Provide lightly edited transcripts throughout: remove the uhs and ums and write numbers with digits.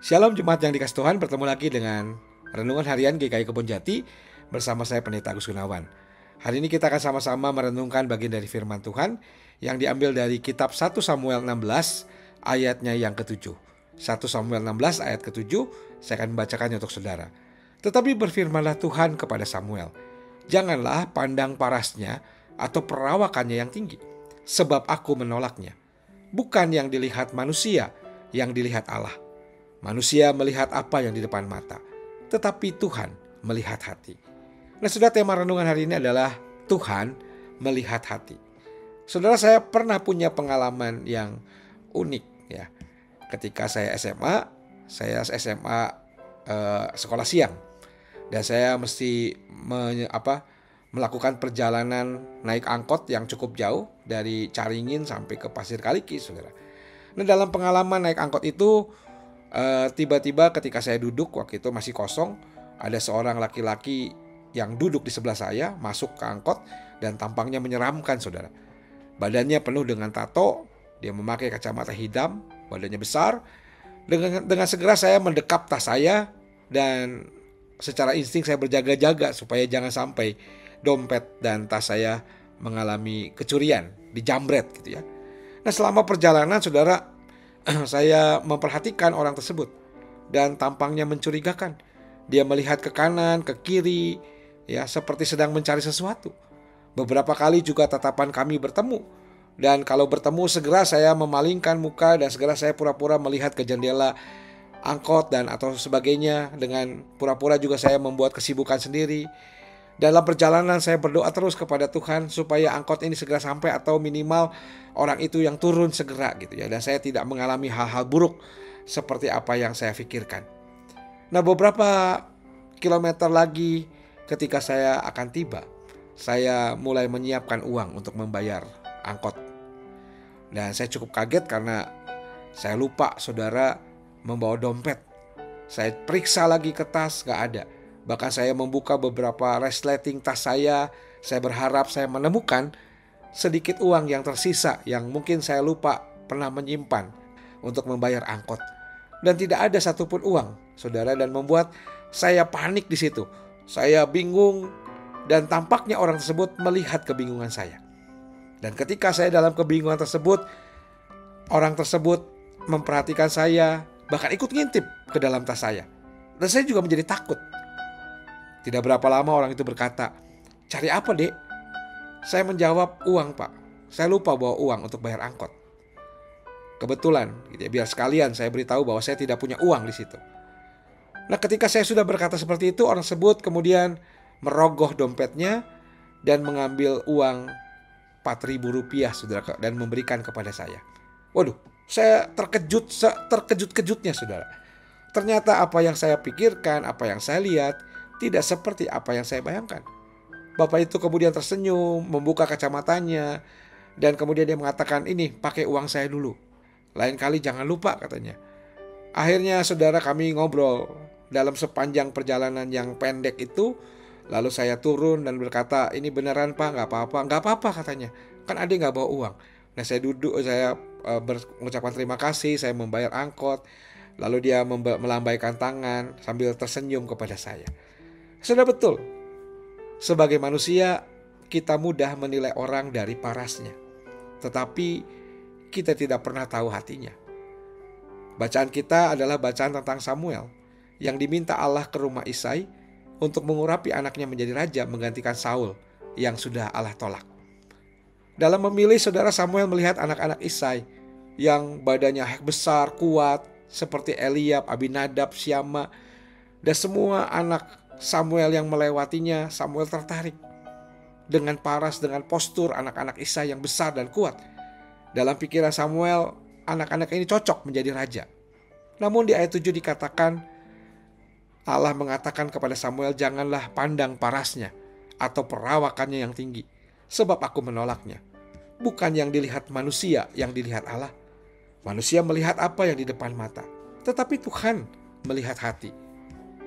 Shalom Jemaat yang dikasih Tuhan, bertemu lagi dengan Renungan Harian GKI Kebon Jati bersama saya Pendeta Agus Gunawan. Hari ini kita akan sama-sama merenungkan bagian dari firman Tuhan yang diambil dari kitab 1 Samuel 16 ayatnya yang ke-7. 1 Samuel 16 ayat ke-7, saya akan membacakannya untuk saudara. Tetapi berfirmanlah Tuhan kepada Samuel, janganlah pandang parasnya atau perawakannya yang tinggi, sebab aku menolaknya. Bukan yang dilihat manusia, yang dilihat Allah. Manusia melihat apa yang di depan mata, tetapi Tuhan melihat hati. Nah, sudah tema renungan hari ini adalah Tuhan melihat hati. Saudara, saya pernah punya pengalaman yang unik ya. Ketika saya SMA sekolah siang dan saya mesti melakukan perjalanan naik angkot yang cukup jauh dari Caringin sampai ke Pasir Kaliki, saudara. Nah, dalam pengalaman naik angkot itu tiba-tiba ketika saya duduk, waktu itu masih kosong, ada seorang laki-laki yang duduk di sebelah saya masuk ke angkot dan tampangnya menyeramkan, saudara. Badannya penuh dengan tato, dia memakai kacamata hitam, badannya besar. Dengan segera saya mendekap tas saya dan secara insting saya berjaga-jaga supaya jangan sampai dompet dan tas saya mengalami kecurian, dijamret gitu ya. Nah, selama perjalanan, saudara, saya memperhatikan orang tersebut dan tampangnya mencurigakan. Dia melihat ke kanan, ke kiri, ya, seperti sedang mencari sesuatu. Beberapa kali juga tatapan kami bertemu. Dan kalau bertemu, segera saya memalingkan muka dan segera saya pura-pura melihat ke jendela angkot dan atau sebagainya. Dengan pura-pura juga saya membuat kesibukan sendiri. Dalam perjalanan saya berdoa terus kepada Tuhan supaya angkot ini segera sampai atau minimal orang itu yang turun segera gitu ya. Dan saya tidak mengalami hal-hal buruk seperti apa yang saya pikirkan. Nah, beberapa kilometer lagi ketika saya akan tiba, saya mulai menyiapkan uang untuk membayar angkot. Dan saya cukup kaget karena saya lupa, saudara, membawa dompet. Saya periksa lagi ke tas, gak ada. Bahkan saya membuka beberapa resleting tas saya berharap saya menemukan sedikit uang yang tersisa yang mungkin saya lupa pernah menyimpan untuk membayar angkot. Dan tidak ada satupun uang, saudara, dan membuat saya panik di situ. Saya bingung dan tampaknya orang tersebut melihat kebingungan saya. Dan ketika saya dalam kebingungan tersebut, orang tersebut memperhatikan saya, bahkan ikut ngintip ke dalam tas saya. Dan saya juga menjadi takut. Tidak berapa lama orang itu berkata, cari apa, dek? Saya menjawab, uang, pak. Saya lupa bawa uang untuk bayar angkot. Kebetulan, gitu ya, biar sekalian saya beritahu bahwa saya tidak punya uang di situ. Nah, ketika saya sudah berkata seperti itu, orang tersebut kemudian merogoh dompetnya dan mengambil uang 4.000 rupiah, saudara, dan memberikan kepada saya. Waduh, saya terkejut-kejutnya, saudara. Ternyata apa yang saya pikirkan, apa yang saya lihat, tidak seperti apa yang saya bayangkan. Bapak itu kemudian tersenyum, membuka kacamatanya, dan kemudian dia mengatakan, ini pakai uang saya dulu. Lain kali jangan lupa, katanya. Akhirnya, saudara, kami ngobrol dalam sepanjang perjalanan yang pendek itu. Lalu saya turun dan berkata, ini beneran, pak, gak apa-apa. Gak apa-apa, katanya, kan adik gak bawa uang. Nah, saya duduk, saya mengucapkan terima kasih, saya membayar angkot. Lalu dia melambaikan tangan sambil tersenyum kepada saya. Sudah betul, sebagai manusia kita mudah menilai orang dari parasnya, tetapi kita tidak pernah tahu hatinya. Bacaan kita adalah bacaan tentang Samuel yang diminta Allah ke rumah Isai untuk mengurapi anaknya menjadi raja menggantikan Saul yang sudah Allah tolak. Dalam memilih, saudara, Samuel melihat anak-anak Isai yang badannya besar, kuat, seperti Eliab, Abinadab, Syama, dan semua anak Samuel yang melewatinya. Samuel tertarik dengan paras, dengan postur anak-anak Isai yang besar dan kuat. Dalam pikiran Samuel, anak-anak ini cocok menjadi raja. Namun di ayat 7 dikatakan, Allah mengatakan kepada Samuel, janganlah pandang parasnya atau perawakannya yang tinggi, sebab aku menolaknya. Bukan yang dilihat manusia, yang dilihat Allah. Manusia melihat apa yang di depan mata, tetapi Tuhan melihat hati.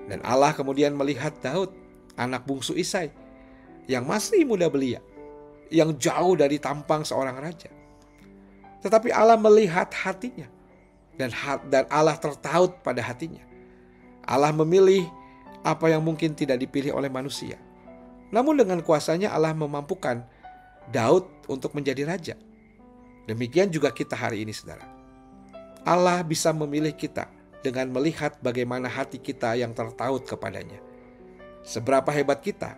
Dan Allah kemudian melihat Daud, anak bungsu Isai, yang masih muda belia, yang jauh dari tampang seorang raja. Tetapi Allah melihat hatinya. dan Allah tertaut pada hatinya. Allah memilih apa yang mungkin tidak dipilih oleh manusia. Namun dengan kuasanya Allah memampukan Daud untuk menjadi raja. Demikian juga kita hari ini, saudara. Allah bisa memilih kita dengan melihat bagaimana hati kita yang tertaut kepadanya. Seberapa hebat kita,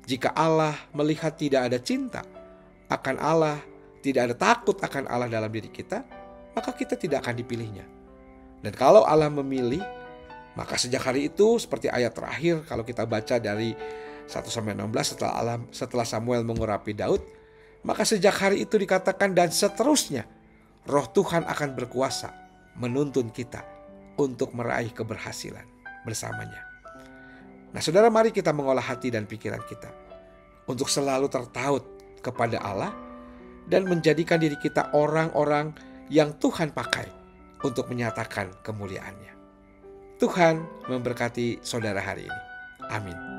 jika Allah melihat tidak ada cinta akan Allah, tidak ada takut akan Allah dalam diri kita, maka kita tidak akan dipilihnya. Dan kalau Allah memilih, maka sejak hari itu seperti ayat terakhir kalau kita baca dari 1-16 setelah Samuel mengurapi Daud, maka sejak hari itu dikatakan dan seterusnya Roh Tuhan akan berkuasa menuntun kita untuk meraih keberhasilan bersamanya. Nah, saudara, mari kita mengolah hati dan pikiran kita untuk selalu tertaut kepada Allah dan menjadikan diri kita orang-orang yang Tuhan pakai untuk menyatakan kemuliaan-Nya. Tuhan memberkati saudara hari ini. Amin.